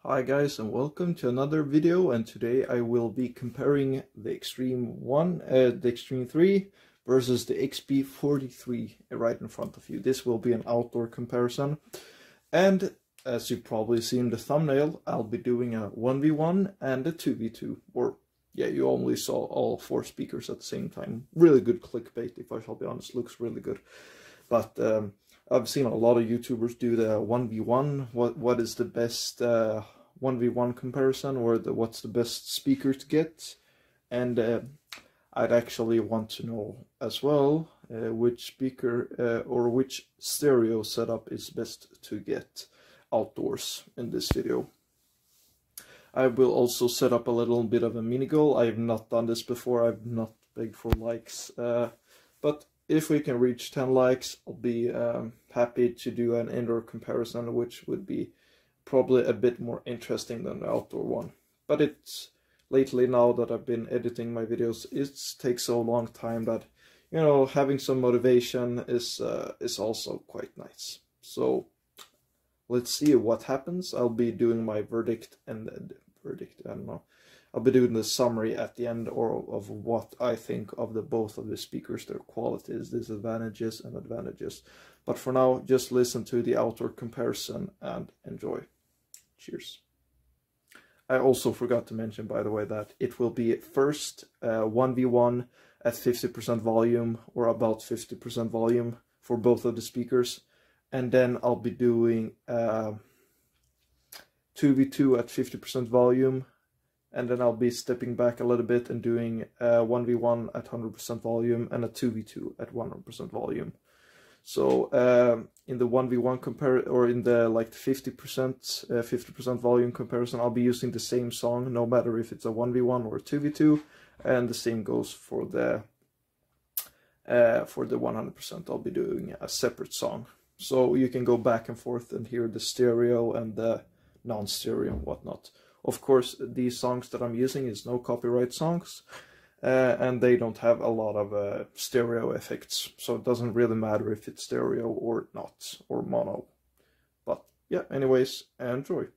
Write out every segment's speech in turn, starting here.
Hi guys, and welcome to another video, and today I will be comparing the Xtreme 3 versus the XB43 right in front of you. This will be an outdoor comparison, and as you've probably seen in the thumbnail, I'll be doing a 1v1 and a 2v2, or yeah, you only saw all four speakers at the same time. Really good clickbait, if I shall be honest, looks really good. But I've seen a lot of YouTubers do the 1v1, what is the best 1v1 comparison, or what's the best speaker to get, and I'd actually want to know as well which speaker or which stereo setup is best to get outdoors in this video. I will also set up a little bit of a mini goal. I have not done this before, I've not begged for likes, but if we can reach 10 likes, I'll be happy to do an indoor comparison, which would be probably a bit more interesting than the outdoor one. But it's lately, now that I've been editing my videos, it takes so long time that, you know, having some motivation is also quite nice. So let's see what happens. I'll be doing my verdict, and I don't know. I'll be doing the summary at the end, or of what I think of both of the speakers, their qualities, disadvantages and advantages. But for now, just listen to the outdoor comparison and enjoy. Cheers. I also forgot to mention, by the way, that it will be first 1v1 at 50% volume, or about 50% volume for both of the speakers. And then I'll be doing 2v2 at 50% volume. And then I'll be stepping back a little bit and doing 1v1 at 100% volume and a 2v2 at 100% volume. So in the 1v1 or in the like 50% volume comparison, I'll be using the same song, no matter if it's a 1v1 or a 2v2, and the same goes for the 100%. I'll be doing a separate song, so you can go back and forth and hear the stereo and the non-stereo and whatnot. Of course, these songs that I'm using is no copyright songs, and they don't have a lot of stereo effects, so it doesn't really matter if it's stereo or not, or mono. But yeah, anyways, enjoy.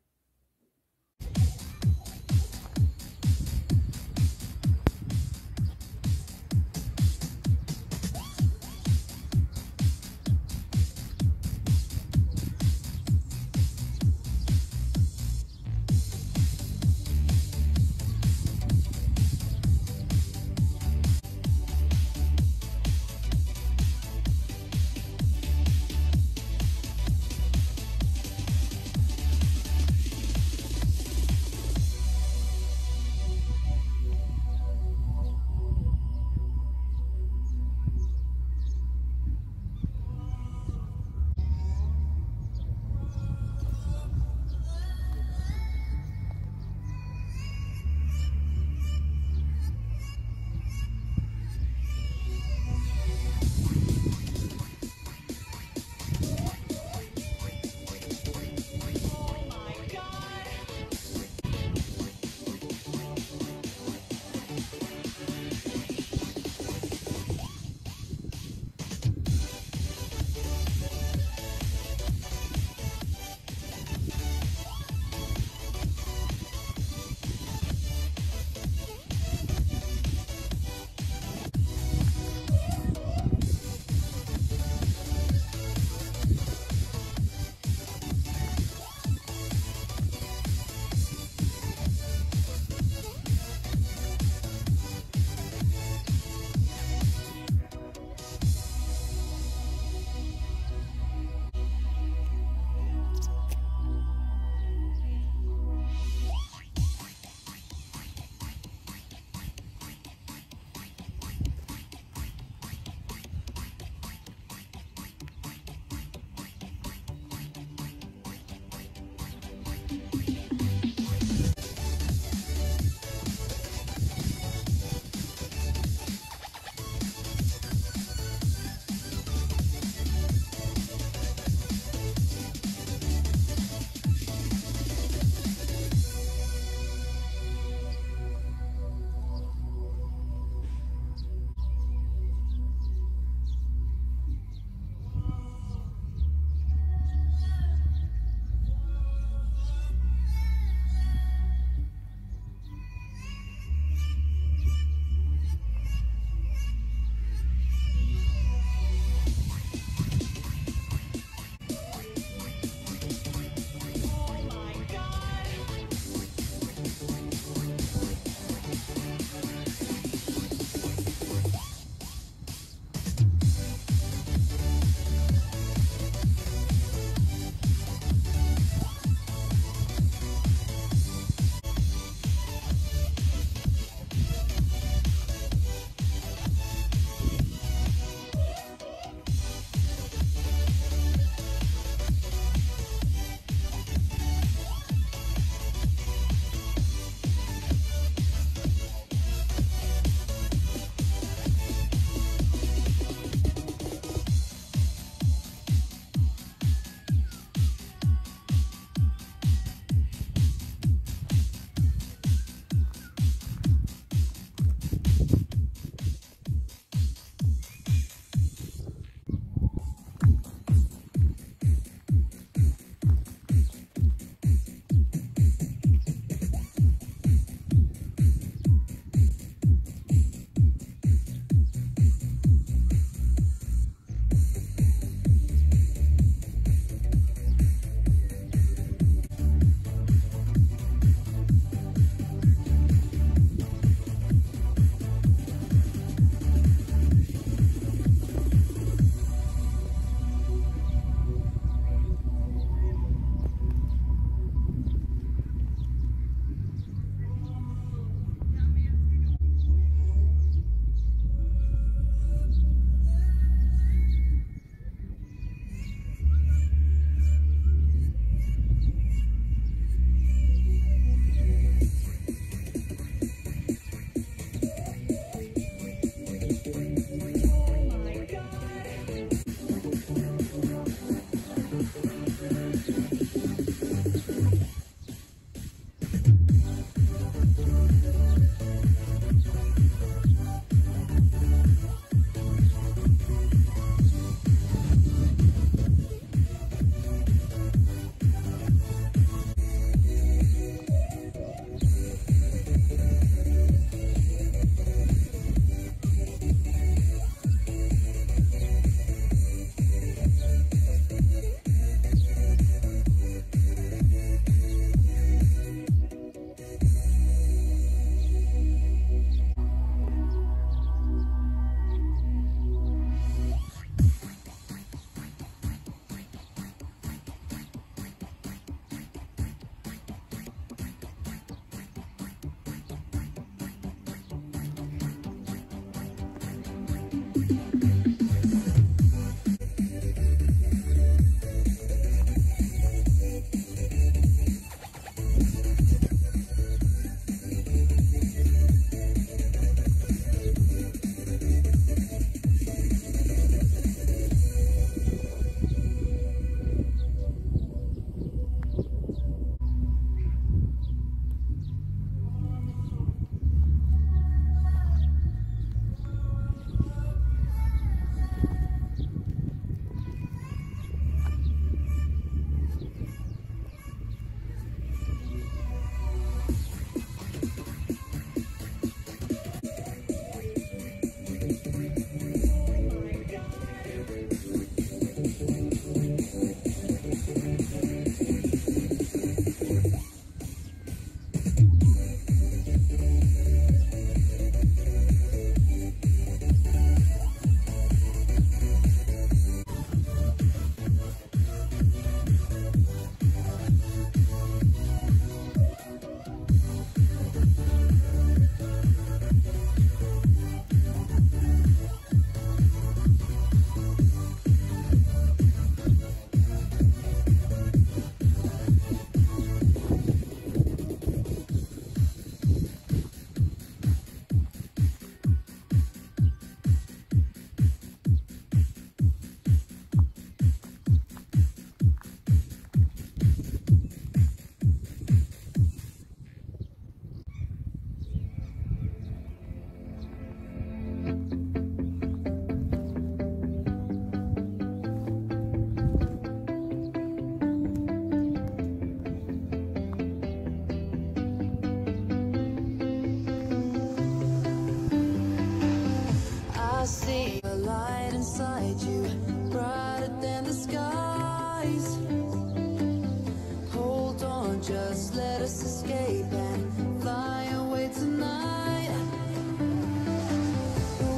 Just let us escape and fly away tonight.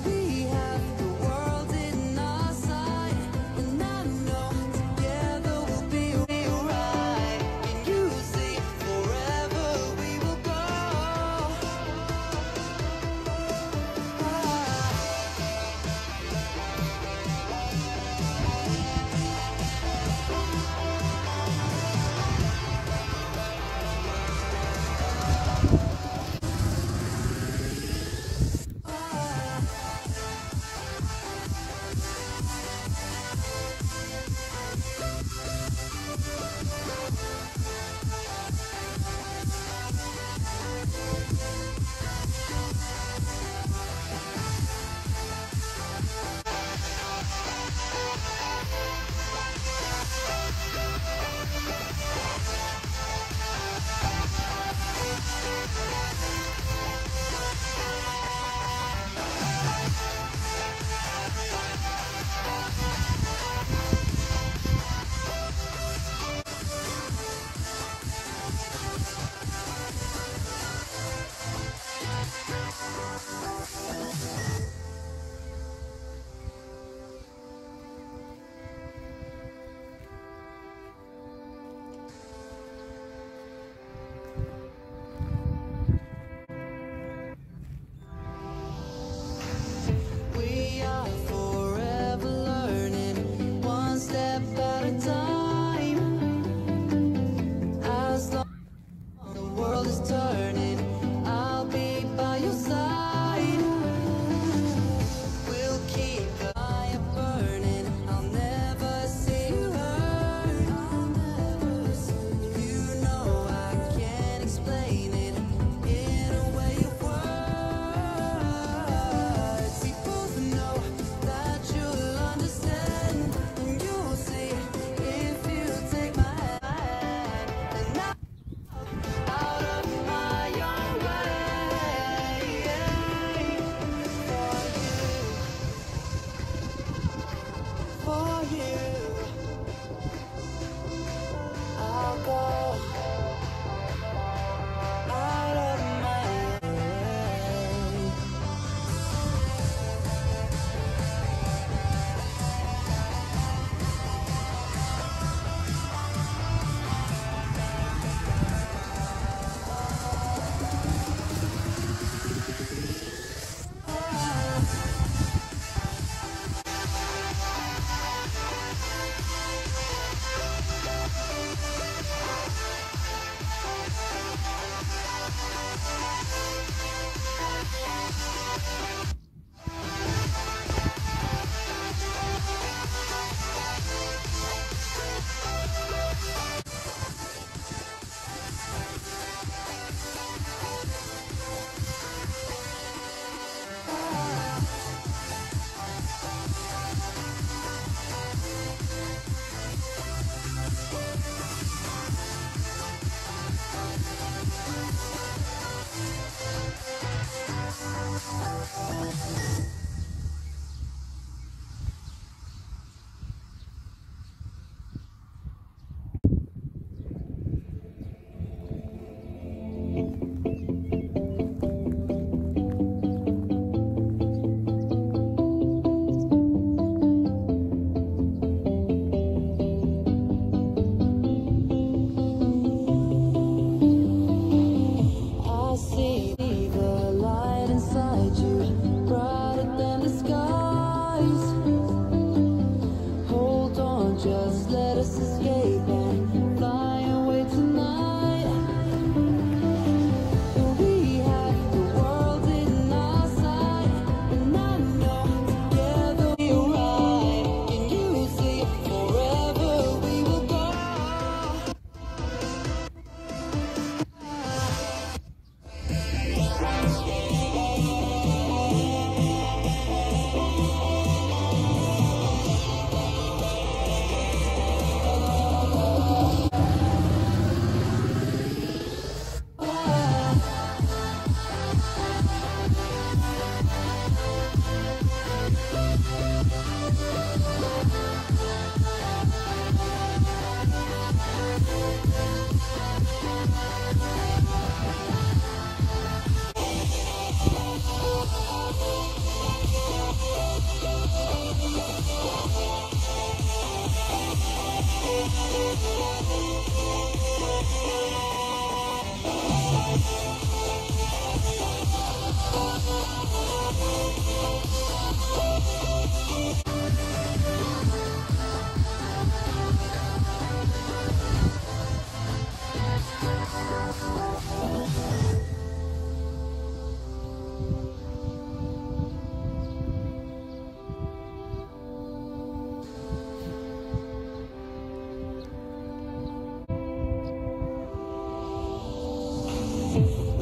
We have the world in our sight, and I know together we'll be right. And you see, forever we will go.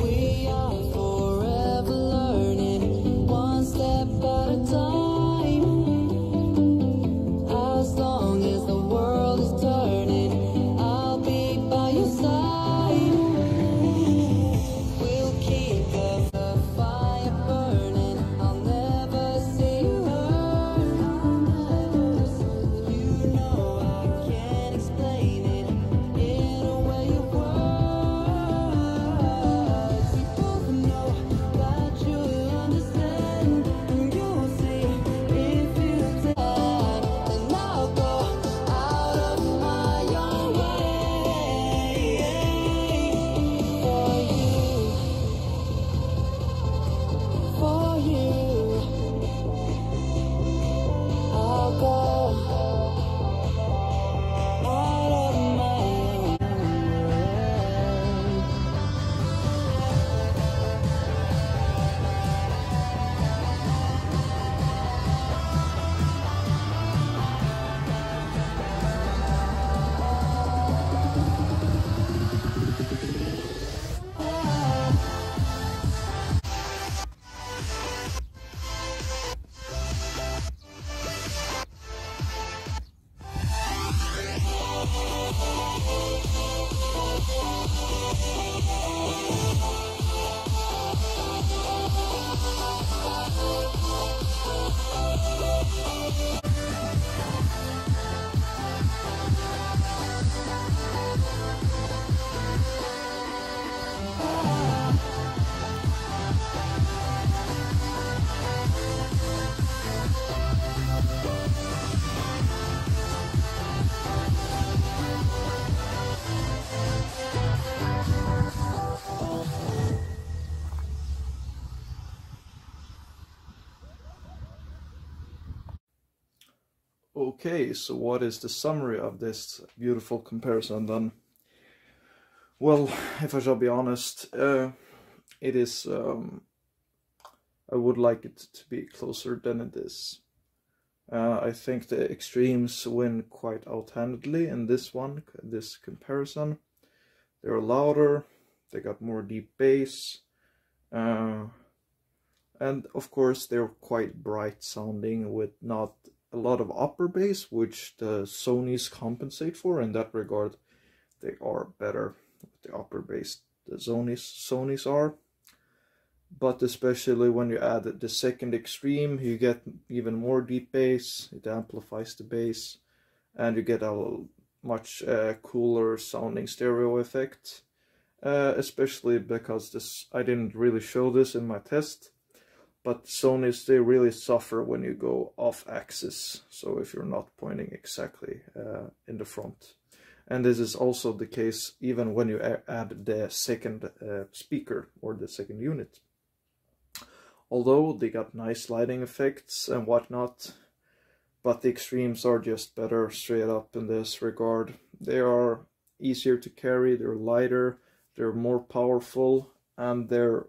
We are forever learning, one step at a time. As long as the world is turning, I'll be by your side. We'll keep the fire burning, I'll never see you hurt. You know I can't explain it in a way of words. We both know that you'll understand, and you'll see if you take time. And I'll go out of my own way for you. I'll go out of my own way. Okay, so what is the summary of this beautiful comparison then? Well, if I shall be honest, it is, I would like it to be closer than it is. I think the extremes win quite out-handedly in this comparison. They're louder, they got more deep bass, and of course they're quite bright sounding with not a lot of upper bass, which the Sonys compensate for. In that regard, they are better with the upper bass the Sonys are. But especially when you add the second extreme, you get even more deep bass, it amplifies the bass, and you get a much cooler sounding stereo effect. Especially because this, I didn't really show this in my test, but Sonys, they really suffer when you go off axis, so if you're not pointing exactly in the front. And this is also the case even when you add the second speaker or the second unit. Although they got nice lighting effects and whatnot, but the extremes are just better straight up in this regard. They are easier to carry, they're lighter, they're more powerful, and they're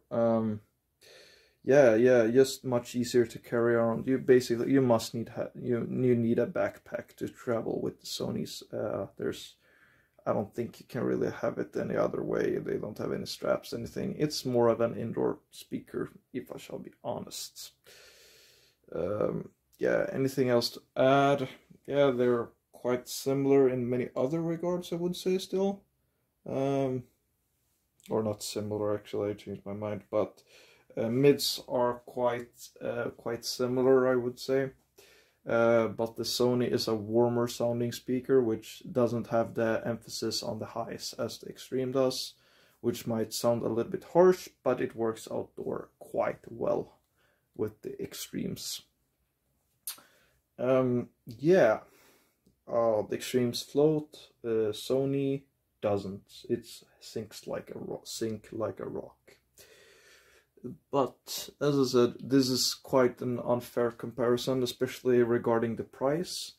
just much easier to carry around. You must need you need a backpack to travel with the Sonys. I don't think you can really have it any other way. They don't have any straps, anything. It's more of an indoor speaker, if I shall be honest. Yeah, anything else to add? Yeah, they're quite similar in many other regards, I would say still. Or not similar, actually, I changed my mind, but mids are quite similar, I would say. But the Sony is a warmer sounding speaker, which doesn't have the emphasis on the highs as the Xtreme does, which might sound a little bit harsh, but it works outdoor quite well with the Xtremes. Yeah, the Xtremes float, Sony doesn't. It sinks like a rock. But as I said, this is quite an unfair comparison, especially regarding the price.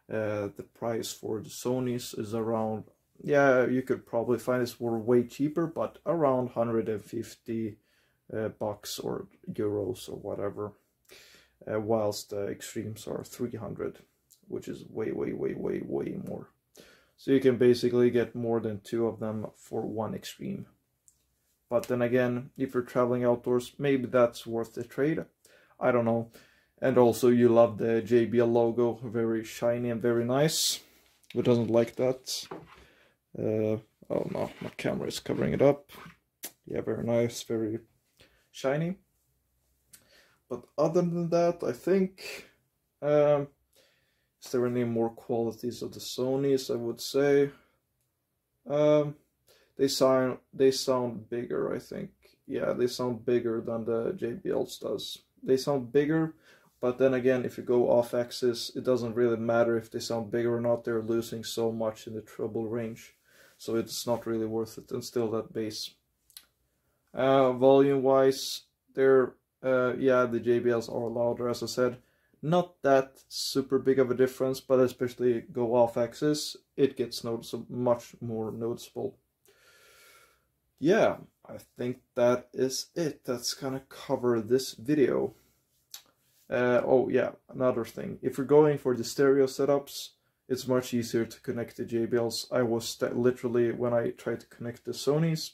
The price for the Sonys is around yeah, you could probably find this for way cheaper, but around 150 bucks or euros or whatever, whilst the Extremes are 300, which is way more. So you can basically get more than 2 of them for 1 Xtreme. But then again, if you're traveling outdoors, maybe that's worth the trade. I don't know. And also you love the JBL logo, very shiny and very nice. Who doesn't like that? Oh no, my camera is covering it up. Yeah, very nice, very shiny. But other than that, I think, is there any more qualities of the Sonys? I would say they sound bigger, I think. Yeah, they sound bigger than the JBLs does. They sound bigger, but then again, if you go off axis, it doesn't really matter if they sound bigger or not. They're losing so much in the treble range, so it's not really worth it. And still that bass. Volume wise, they're yeah, the JBLs are louder, as I said. Not that super big of a difference, but especially go off axis, it gets noticeable, much more noticeable. Yeah, I think that is it. That's gonna cover this video. Oh yeah, another thing. If you're going for the stereo setups, it's much easier to connect the JBLs. I was literally, when I tried to connect the Sonys,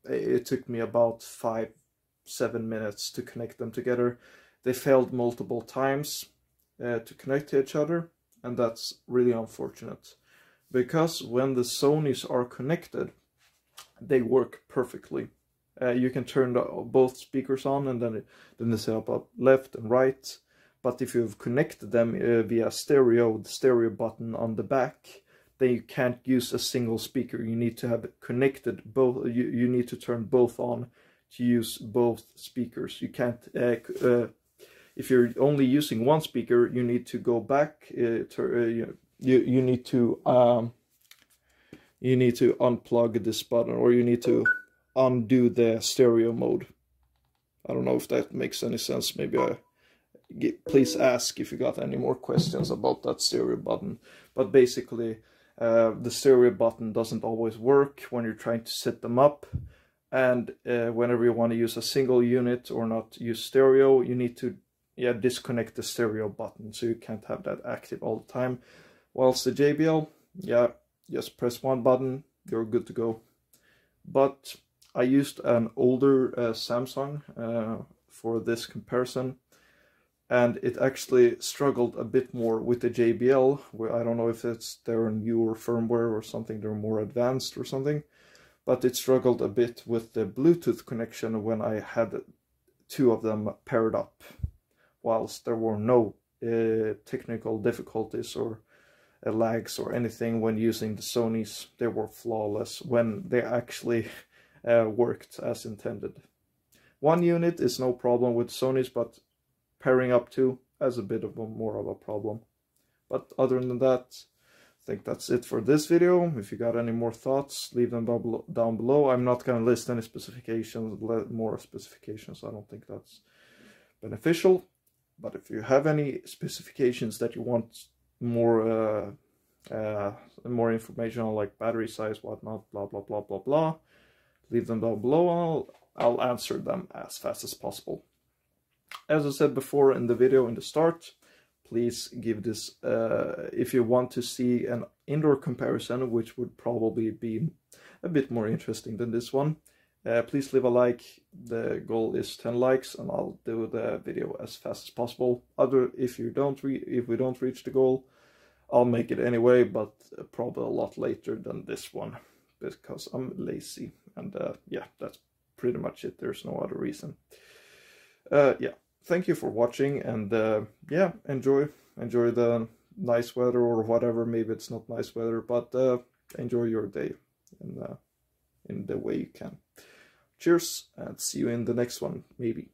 it took me about 5-7 minutes to connect them together. They failed multiple times to connect to each other, and that's really unfortunate. Because when the Sonys are connected, they work perfectly. You can turn both speakers on, and then they set up left and right. But if you've connected them via stereo, the stereo button on the back, then you can't use a single speaker. You need to have it connected both. You need to turn both on to use both speakers. You can't. If you're only using one speaker, you need to go back. You need to unplug this button, or you need to undo the stereo mode. I don't know if that makes any sense. Maybe please ask if you got any more questions about that stereo button. But basically, the stereo button doesn't always work when you're trying to set them up. And whenever you want to use a single unit or not use stereo, you need to disconnect the stereo button, so you can't have that active all the time. Whilst the JBL, just press one button, you're good to go. But I used an older Samsung for this comparison, and it actually struggled a bit more with the JBL, where I don't know if it's their newer firmware or something, they're more advanced or something, but it struggled a bit with the Bluetooth connection when I had 2 of them paired up. Whilst there were no technical difficulties or lags or anything when using the Sonys, they were flawless when they actually worked as intended. 1 unit is no problem with Sonys, but pairing up 2 is a bit of more of a problem. But other than that, I think that's it for this video. If you got any more thoughts, leave them down below. I'm not going to list any specifications, more specifications. I don't think that's beneficial. But if you have any specifications that you want more information on, like battery size, whatnot, blah blah blah blah blah, leave them down below. I'll answer them as fast as possible. As I said before in the video in the start, please give this, if you want to see an indoor comparison, which would probably be a bit more interesting than this one, please leave a like. The goal is 10 likes, and I'll do the video as fast as possible. If we don't reach the goal, I'll make it anyway, but probably a lot later than this one, because I'm lazy. And yeah, that's pretty much it. There's no other reason. Yeah, thank you for watching, and yeah, enjoy the nice weather or whatever. Maybe it's not nice weather, but enjoy your day in the way you can. Cheers, and see you in the next one, maybe.